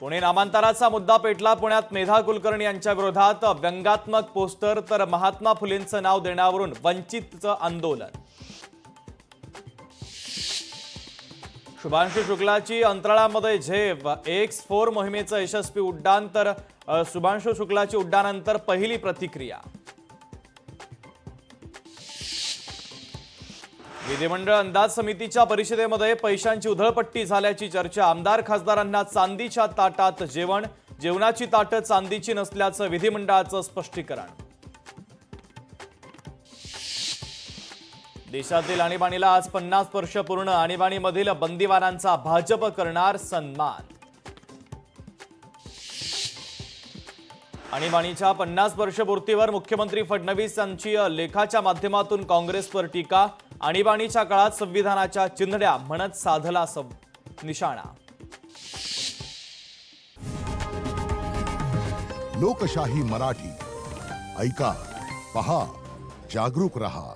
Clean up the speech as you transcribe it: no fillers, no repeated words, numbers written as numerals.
पुणे नामांतराचा मुद्दा पेटला। पुण्यात मेधा कुलकर्णी यांच्या विरोधात व्यंगात्मक पोस्टर, तर महात्मा फुलेंचं नाव देण्यावरून वंचितचं आंदोलन। शुभांशु शुक्लाची अंतराळामध्ये झेप, X4 मोहिमेचं यशस्वी उड्डाण, तर शुभांशु शुक्लाची उड्डाणानंतर पहिली प्रतिक्रिया। विधिमंडळ अंदाज समितीच्या परिषदेमध्ये पैशांची उधळपट्टी झाल्याची चर्चा। आमदार खासदारांना चांदीच्या ताटात जेवण, जेवणाची ताटं चांदीची नसल्याचं विधिमंडळाचं स्पष्टीकरण। देशातील आणीबाणीला आज 50 वर्ष पूर्ण। आणीबाणीमधील बंदीवानांचा भाजप करणार सन्मान। आणीबाणीच्या 50 वर्षपूर्तीवर मुख्यमंत्री फडणवीस यांची लेखाच्या माध्यमातून काँग्रेसवर टीका। आणीबाणीच्या काळात संविधानाच्या चिंधड्या म्हणत साधला निशाणा। लोकशाही मराठी ऐका, पहा, जागरूक रहा।